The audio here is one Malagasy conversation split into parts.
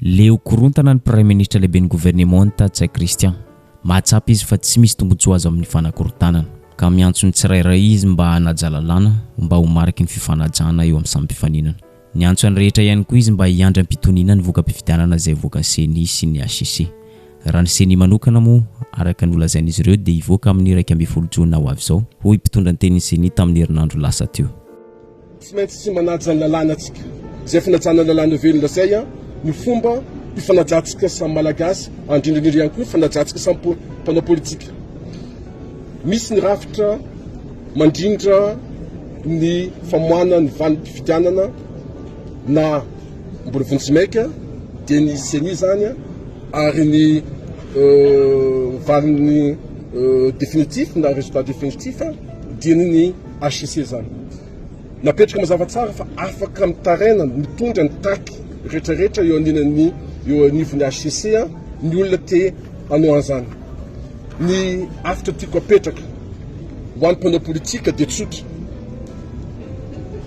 Leo korontana ny Premier Ministre lehibe ny gouvernement Tsay Christian. Mahatsapa izy fa tsy misy tombontsoa azo amin'ny fanakorotanana ka miantso ny tsirairay izy mba hanajalalana mba ho mariky ny fifanajana eo amin'ny sampifaninana. Ny antso any rehetra ihany koa izy mba hiandra ny mpitonina ny voka-pifidianana izay voaka CENI sy ny HCC. Raha ny CENI manokana moa araka ny olazain'izy ireo dia hivoaka amin'ny 12 Jona ho avy izao hoy mpitondra ny tenin'ny CENI tamin'ny herinandro lasa teo. Tsy maintsy tsy manaja ny lalàna atsika izay fanajana lalàna velona zay ny fomba ifanajantsika samy malagasy andrindrindrindra ihany koa ifanajantsika samy mpanao politika. Misy ny rafitra mandrindra ny famoahana ny vanim-pifidianana na mbola vontsimaika dia ny CENI zany ary ny valiny définitif na résultat définitif dia ny HCC zany. Napetraka mazava tsara fa afaka mitaraina mitondra ny taky rehetrarehetra eo anivon'ny HCC ny olona te hanao an'izany. Ny afitra tiako apetraka ho an'ny mpanao politika dia tsotra.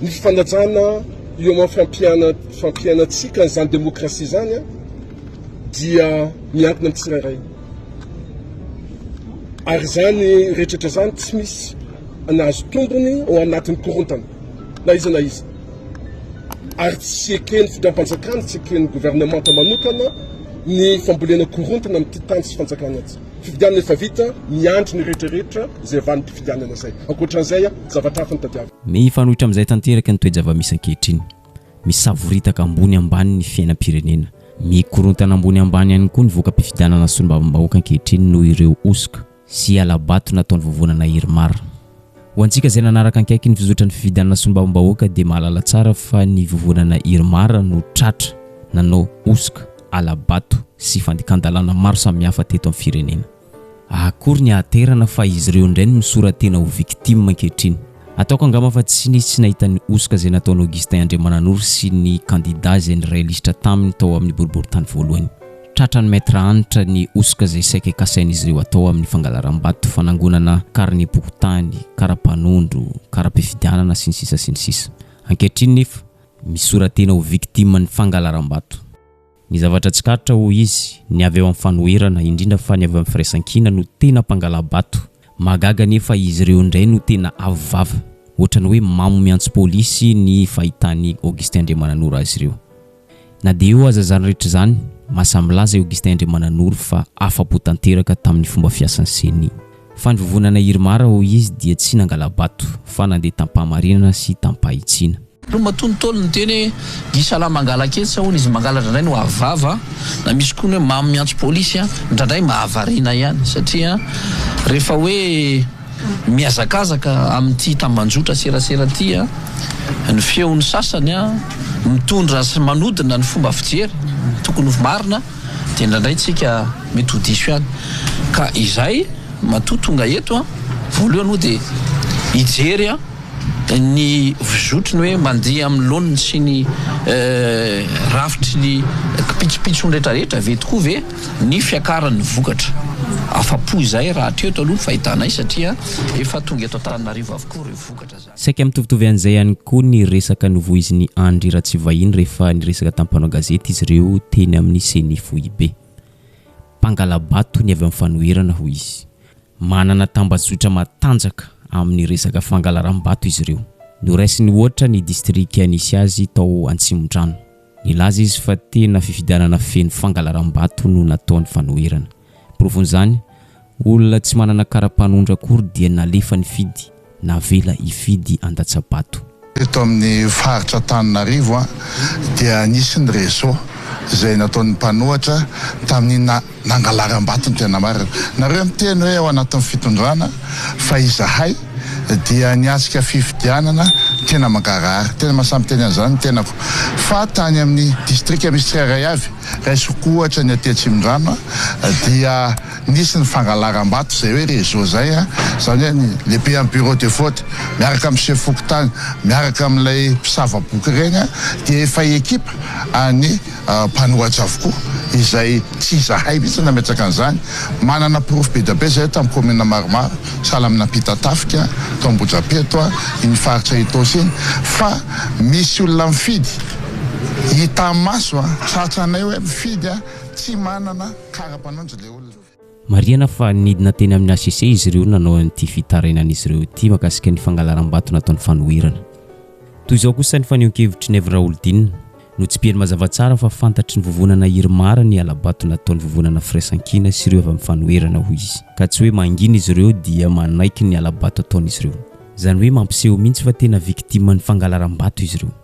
Ny fifanajana eo amin'ny fampianantsika n'izany demokrasia zany dia miankina amin'ny tsirairay. Ary zany rehetrarehetra zany tsy misy nahazo tombony ao anatin'ny korontana na iza na iza. Ary tsy eken'ny fidram-panjakana, tsy eken'ny gouvernement manokana ny fambolena korontana amin'ny tany sy fanjakana azy. Fifidianana efa vita, miandry ny rehetrarehetra izay vanim-pifidianana izay. Ankoatran'izay zavatra hafa ny tadiavina. Mifanohitra amin'izay tanteraka ny toe-java-misy ankehitriny. Misavoritaka ambony ambany ny fiainam-pirenena. Mikorontana ambony ambany ihany koa ny voka-pifidianana sy solombavam-bahoaka ankehitriny noho ireo osoka sy alabato nataon'ny vovonana Irmara. Ho antsika izay nanaraka ankaiky ny fizotra ny fifidianana sy solombavam-bahoaka dia mahalala tsara fa ny vovonana Irmara no tratra nanao osoka, alabato sy fandikan-dalàna maro samihafa teto amin'ny firenena. Akory ny ahaterana fa izy ireo indray no misoratena ho victime ankehitriny. Ataoko angamba fa tsy nisy sy nahita ny osoka izay nataon'ny Augustin Andriamananoro sy ny kandida izay nirailista taminy tao amin'ny boriboritany voalohany. Tratra ny maître anitra ny osoka izay saika kasain'izy ireo atao amin'ny fangalaram-bato fanangonana karanimpokotany, karapanondro, karam-pifidianana sy ny sisa sy ny sisa. Ankehitriny nefa misoratena ho victime ny fangalaram-bato. Ny zavatra tsikatra ho izy ny avy eo amin'ny fanoherana indrindra fa ny avy eo amin'ny firaisan-kina no tena mpangala-bato. Magaga nefa izy ireo indray no tena avovava. Ohatrany hoe mamo miantso polisy ny fahitany Augustin Andriamananoro azy ireo. Na dia io aza zany rehetra zany, masamilaza Augustin Andriamananoro fa afa-po tanteraka tamin'ny fomba fiasan'ny CENI. Fa ny vovonana Irmara ho izy dia tsy nangala-bato fa nandeha tampahamarinana sy tampahitsiana. Matonotolo ny teny gisala mangala ketsa hono izy mangala ndray no avava na misy koa hoe mamy miantso polisy ndray mahavarina ihany satria rehefa hoe miazakazaka amin'ity tambanjotra serasera ty ny feon'ny sasany mitondra sy manodina ny fomba fijery tokony marina dia ndray tsika mety ho diso ihany ka izay matotonga eto voalohany moa dia hijery ny vizotriny hoe mandeha amin'ny laoniny sy ny rafitry ny kipitsopitsony rehetrarehetra ve tokoa ve ny fiakaran'ny vokatra afa-po izay raha treto aloha fahitanay satria efa tonga eto Antananarivo avokoa ireo vokatra zany. Saika mitovitovy an'izay ihany koa ny resaka novoiziny Andry Ratsivahiny rehefa niresaka tampanao gazety izy ireo teny amin'ny CENI Fohibe. Mpangala-bato ny avy amin'ny fanoherana ho izy. Manana tambazotra matanjaka amin'ny resaka fangalaram-bato izy ireo. Noraisiny ohatra ny district nisy azy tao Antsimon-drano. Nilaza izy fa tena fifidianana feno fangalaram-bato no nataony fanoherana. Profon'izany, olona tsy manana karapanondra akory dia nalefa ny fidy, navela ifidy Andatsabato. Eto amin'ny faritra Antananarivo dia nisy ny réseau izay nataon'ny mpanohatra tamin'ny nangalaram-bato ny tena marina. Nareo miteny hoe ao anatin'ny fitondrana fa izahay dia niatsika fifidianana tena mangarahary, tena mahasamby teny an'izany tena fa tany amin'ny district misy tsirairay avy raisoko ohatra ny aty Antsimon-drano dia nisy ny fangalaram-bato izay hoe réseau zay zany hoe lehibe amin'ny bureau de vote miaraka amin'ny chef fokotany miaraka amin'ilay mpisava-boky regny dia efa ekipa any mpanohatra avokoa izay tsy izahay mihitsy nametsaka an'izany manana proof be da be zay tamin'ny commune maromaro sahala amina Ampitatafika Tombodrapeto ny faritra Itosy fa misy olona mifidy hita maso a tratranay hoe mifidy a tsy manana karapanondro le olona. mariana fa nidina teny amin'ny ACC izy ireo nanao an'ity fitarenan'izy ireo ity makasika ny fangalaram-bato nataon'ny fanohirana. Toy izao kosa ny fanehoan-kevitry ny Evraoldina no tsy piany mazava tsara fa fantatry ny vovonana Irmara ny alabato nataon'ny vovonana Firaisankina sy ireo avy amin'ny fanohirana hoy izy, ka tsy hoe mangina izy ireo dia manaiky ny alabato ataon'izy ireo. Zany hoe mampiseho mihitsy fa tena victime ny fangalaram-bato izy ireo.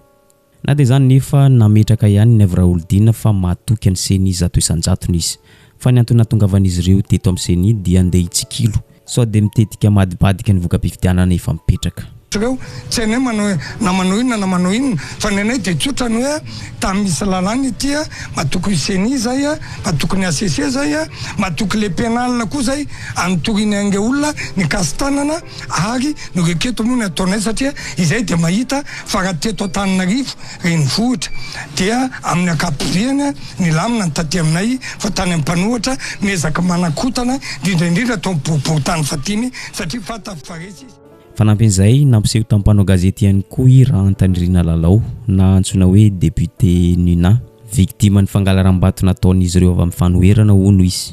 Na dia zany nefa nametraka ihany ny Evraoldina fa mahatoky ny seny zato isan-jatony izy, fa ny antony nahatongavan'izy ireo teto amin'ny seny dia andeha hitsikilo sao dia mitetika madipadika ny voka-pifidianana efa mipetraka. Reo tsy hainay manao na manao inona na manao inona fa ny anay dia tsotra ny hoe tamin'ny misy lalàna ity a mahatoky CENI zay a mahatoky ny ACC zay a mahatoky le pénal koa zay anotoriny ange olona ny kastanana ary no reketo moa ny ataonay satria izay dia mahita fa raha teto Antananarivo renivohitra dia amin'ny akapobeany ny lamina ny taty aminay fa tany amin'ny mpanohatra miezaka manakotana indrindra tao boriboritany fatimy satria fatafaresy izy. Fanampin'izay nampiseho tamin'ny mpanao gazety ihany koa i Rahantanirina Lalao na antsoina hoe député Nuna, victime ny fangalaram-bato nataon'izy ireo avy amin'ny fanoherana hono izy.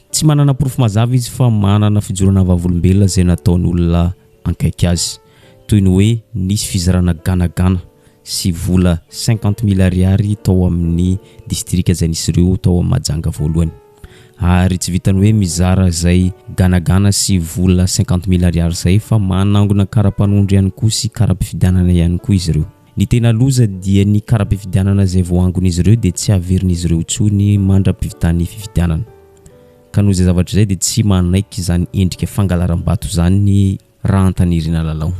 Tsy manana porofo mazava izy fa manana fijorana vavolombelona izay nataony olona ankaiky azy, toy ny hoe nisy fizarana ganagana sy vola 50,000 ariary tao amin'ny distrika izay nisy ireo tao amin'ny Mahajanga voalohany. Ary tsy vitany hoe mizara zay ganagana sy vola 50,000 ariary zay fa manangona karapanondro ihany koa sy karam-pifidianana ihany koa izy ireo. Ny tena loza dia ny karam-pifidianana zay voangony ireo dia tsy averin'izy ireo tsony mandra-pivitany fifidianana. Ka noho izay zavatra izay dia tsy manaiky izany endrika fangalaram-bato izany ny Rahantanirina Lalao.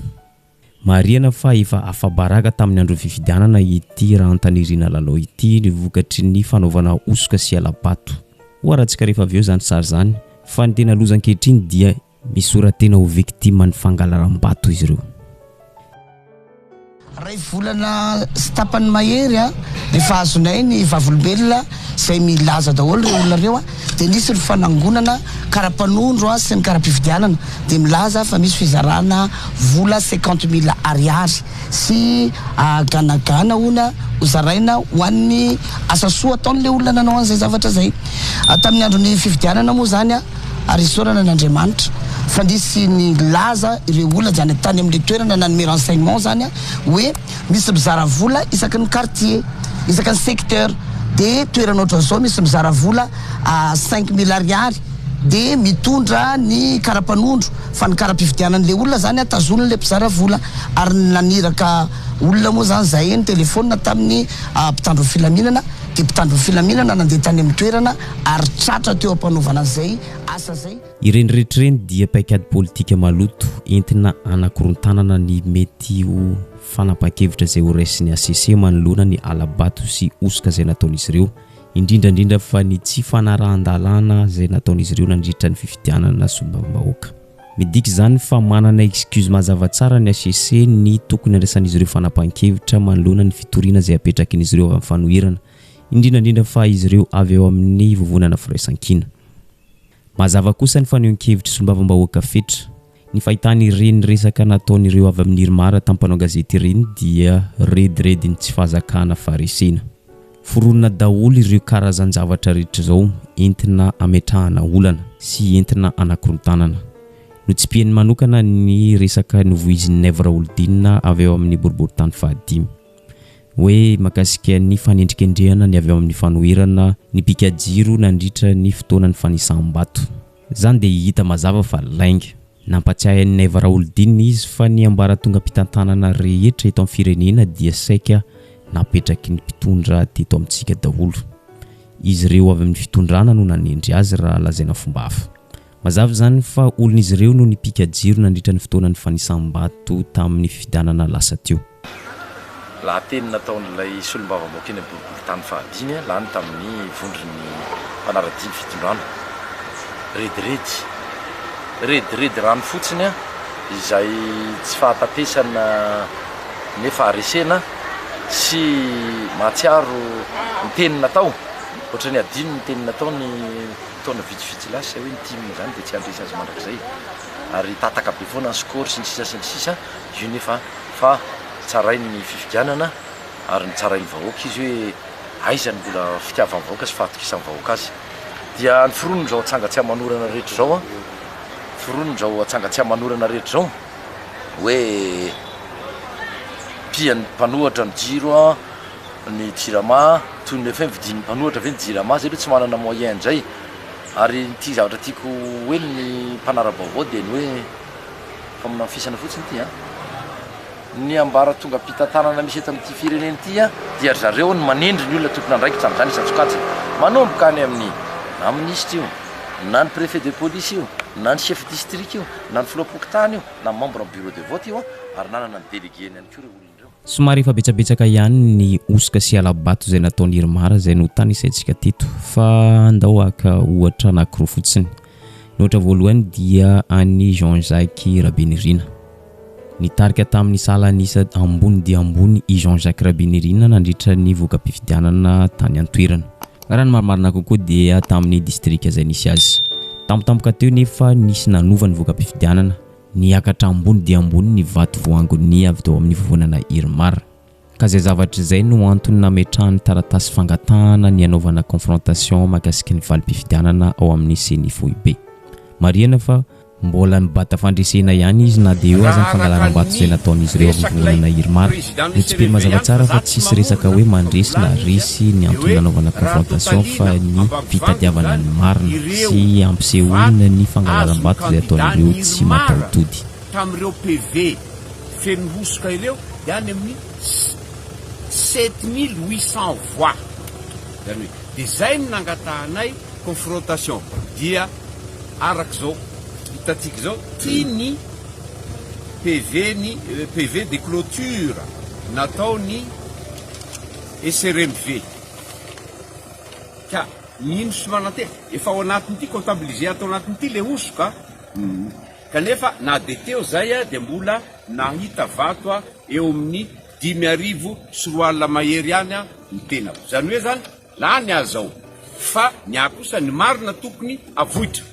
Mariana fa efa afabaraka tamin'ny andro fifidianana ity Rahantanirina Lalao ity ny vokatry ny fanaovana osoka sy alabato. Oharantsika rehefa avy eo zany sary zany fa ny tena loza ankehitriny dia misoratena ho victime ny fangalaram-bato izy ireo. Ray volana sy tapany mahery a rehefa azonay ny vavolombelona izay milaza daholo ireo olona ireo a dia nisy ry fanangonana karapanondro a sy ny karam-pifidianana dia milaza fa misy fizarana vola 50,000 ariary sy ganagana ona hozaraina ho an'ny asasoa ataon'le olona nanao an'izay zavatra zay. Tamin'ny andron'ny fifidianana moa zany a ary isorana n'Andriamanitra fa nisy ny laza ireo olona zany tany amin'ny toerana nanome renseignement zany a hoe misy mizara vola isaky ny quartier isaky ny secteur dia toerana ohatra zao misy mizara vola 5,000 ariary dia mitondra ny karapanondro fa ny karam-pifidianan'le olona zany a tazon'le mpizara vola ary naniraka olona moa zany zay ny telefona tamin'ny mpitandro filaminana dia mpitandro filaminana nandeha tany amin'ny toerana ary tratra teo ampanaovana an'izay asa zay. Ireny rehetrareny dia paikady politika maloto entina anakorotanana ny mety ho fanapahan-kevitra izay ho raisin'ny ACC manoloana ny alabato sy osoka izay nataon'izy ireo, indrindrandrindra fa ny tsy fanarahan-dalàna izay nataon'izy ireo nandritra ny fifidianana solombavam-bahoaka. Midika izany fa manana excuse mazava tsara ny ACC ny tokony andraisan'izy ireo fanapahan-kevitra manoloana ny fitoriana izay apetrakin'izy ireo avy amin'ny fanohirana, indrindrandrindra fa izy ireo avy eo amin'ny vovonana Firaisankina. Mazava kosa ny fanehoan-kevitry solombavam-bahoaka fetra. Ny fahitany ireny resaka nataon'ireo avy amin'ny Irmara tamin'ny mpanao gazety ireny dia redredy ny tsy fahazakana farisena. Foronina daholo ireo karazan-javatra rehetra izao entina ametrahana olana sy entina anakorotanana. No tsy piany manokana ny resaka novoizin'ny Evraoldina avy eo amin'ny boriboritany fahadimy hoe makasika ny fanendrikendrehana ny avy eo amin'ny fanohirana ny pikajiro nandritra ny fotoanany fanisam-bato. Zany dia hita mazava fa lainga nampatsiahy ny Evraoldina izy fa ny ambaratonga mpitantanana rehetra eto amin'ny firenena dia saika napetraky ny mpitondra teto amintsika daholo. Izy ireo avy amin'ny fitondrana no nanendry azy raha lazaina fomba hafa. Mazava zany fa olon'izy ireo no nipikajiro nandritra ny fotoanany fanisam-bato tamin'ny fifidianana lasa teo. Laha teny nataon'ilay solombavam-bahoaka eny boriboritany fahadimy lany tamin'ny vondrony mpanara-dimy fitondrana redredy rano fotsiny a izay tsy fahatapesana nefa aresena sy mahatsiaro ny teny natao ohatra ny adino ny teny natao ny taona vitsivitsy lasa hoe ny timina zany dia tsy andresy azy mandrakizay ary tataka be foana ny skory sy ny sisa io nefa fa tsarai ny fifidianana ary nitsarainy vahoaka izy hoe aizany mbola fitiavany vahoaka sy fahatokisany vahoaka azy dia ny fironony zao atsangatsy amanorana rehetra zao a fironony zao atsangatsy amanorana rehetra zao hoe piany mpanohatra ny jiro a ny jirama toy ny efa vidin'ny mpanohatra ve ny jirama zay hoe tsy manana moyen zay ary ty zavatra tiako hoe ny mpanara-baovao dia ny hoe famonafisana fotsiny ty a ny ambara tonga mpitantanana misy eto amin'ity fireneny ty a dia zareo ny manendry ny olona tokony andraikitra amin'izany isatsokatsy manomboka any na ministre io na ny préfet de police io na ny chef district io na ny filopokotany io na membre ny bureau de vote io ary nanana ny déléguény any koa reo olona ireo somary efa betsabetsaka ihany ny osika sy alabato zay nataony Irmara zay no tany isaitsika teto fa andao aka ohatra anankiroa fotsiny ny ohatra voalohany dia any Jean-Jacques Rabinirina nitarika tamin'ny sala nisa ambony dia ambony i Jean-Jacques Rabinirina nandritra ny voka-pifidianana tany Antoirana raha ny marimarina kokoa dia tamin'ny district zay nisy azy tampotampoka teo nefa nisy nanova ny voka-pifidianana niakatra ambony dia ambony ny vato voangony avy teo amin'ny vovonana Irmara ka zay zavatra zay no antony nametrahany taratasy fangatahana ny anaovana confrontation makasika ny valim-pifidianana ao amin'ny seni Foibe mariana fa mbola mibata fandresena ihany izy na dia eo aza ny fangalaram-bato zay nataon'izy ireo amin'ny vovonana Irmara ny tsy pely mazava tsara fa tsisy resaka hoe mandresy na resy ny antony nanaovana confrontation fa ny fitadiavana ny marina sy ampisehoana ny fangalaram-bato zay ataon'ireo tsy mataotody tamin'ireo PV feno hosoka ireo ihany amin'ny 7800 voix zany hoe dia zay ny nangatahanay confrontation dia araka zao hitatsika zao tiany PV de clôture nataony SRMV ka nino sy manantena efa ao anatin'ity comptabiliser atao anatin'ity le hosoka kanefa na de teo zay a dia mbola nahita vato a eo amin'ny 5,000 sy 4,000 mahery ihany a ny tenako zany hoe zany lany azao fa ny akosa ny marina tokony avoitra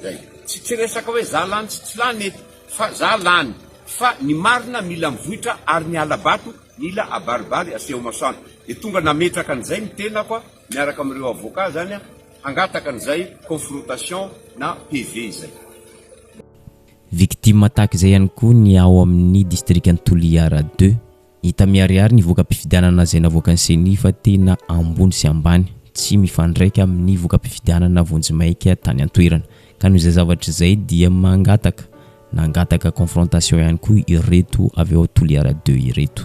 zay tsy resaka hoe za lany tsy lany eto fa za lany fa ny marina mila mivoitra ary ny alabato mila abaribary aseho masoandro dia tonga nametraka an'izay ny tenako a miaraka amin'ireo avocat zany a hangataka an'izay confrontation na PV zay victime attaque zay ihany koa ny ao amin'ny district Antoliara 2 hita miariary ny voka-pifidianana zay navoaka ny seni fa tena ambony sy ambany tsy mifandraika amin'ny voka-pifidianana vonjimaika tany Antoirana ka noho izay zavatra zay dia nangataka confrontation ihany koa ireto avy ao Toliara 2 ireto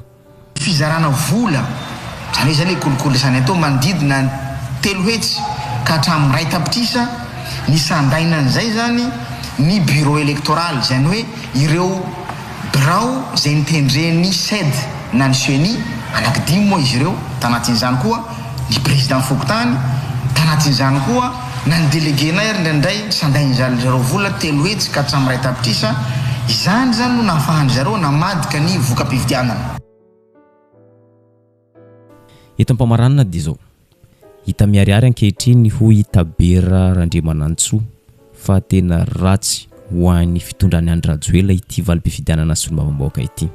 fizarana vola zany zany kolokolo sany atao mandidina telo hetsy ka hatramin'ny ray tapitrisa ny sandainan'izay zany ny bureau électoral zany hoe ireo birao zay nitendreny SED na ny CENI anankidimy moa izy ireo tanatin'izany koa ny président Fokotany tanatin'izany koa na ny déléguéna indraindray sandain'izany zareo vola telo hetsy ka hatramin'ny ray tapitrisa izany zany no nahafahany zareo namadika ny voka-pifidianana eto ampamaranana dia zao hita miariary ankehitriny ho Itabera Randriamanantsoa fa tena ratsy ho an'ny fitondrany Andry Rajoelina ity valim-pifidianana solombavam-bahoaka ity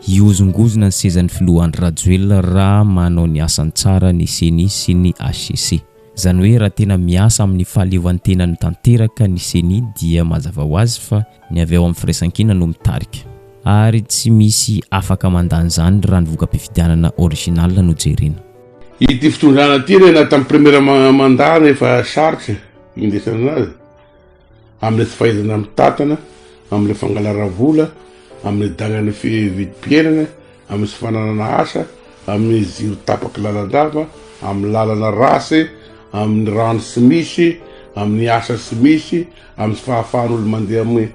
hiozongozona ny sezan'ny filoha Andry Rajoelina raha manao ny asany tsara ny CENI sy ny HCC zany hoe raha tena miasa amin'ny fahaleovan'ny tena ny tanteraka ny CENI dia mazava ho azy fa ny avy ao amin'ny firaisankina no mitarika ary tsy misy afaka mandany zany raha ny voka-pifidianana original no jerena ity fitondrana ty rena tamin'ny première mandat efa sarotry indesana azy amin'le tsy fahaizana mitatana amin'le fangalara vola amin'ny dagnany vidim-piainana amin'ny sy fananana asa amin'ny ziro tapaky lalandava amin'ny lalana rasy amin'ny rano sy misy amin'ny asa sy misy amin'ny sy fahafahan'olo mandeha amin'ny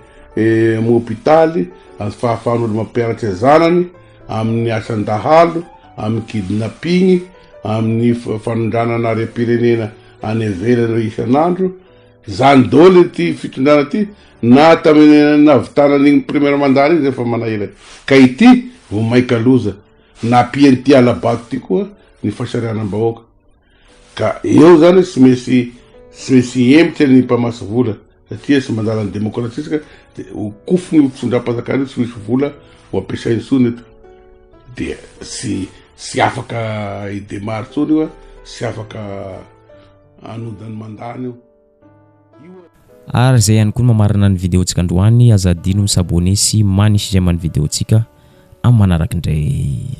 hôpitaly amin'ny sy fahafahan'olo mampianatra zanany amin'ny asan-dahalo amin'ny kidnapping amin'ny fanondranana repirenena any ivelany isan'andro zany dôly ty fitondrana ty na tamin'ny navitanan'igny première mandat igny zay fa manahira ka ity vo maika loza na pian'ity alabato ty koa ny fahasarianam-bahoaka ka eo zany tsy maintsy embitra ny mpamasy vola satria sy mandala ny demokratisika dia ho kofony fitondram-panjakana tsy misy vola ho ampiasainy sony eto dia sy afaka idemary tsony io sy afaka anodany mandany io. Ary zay ihany koa mamarina ny vidéotsika androany azadino misabone sy manisy zay many vidéotsika amin'ny manaraka indray.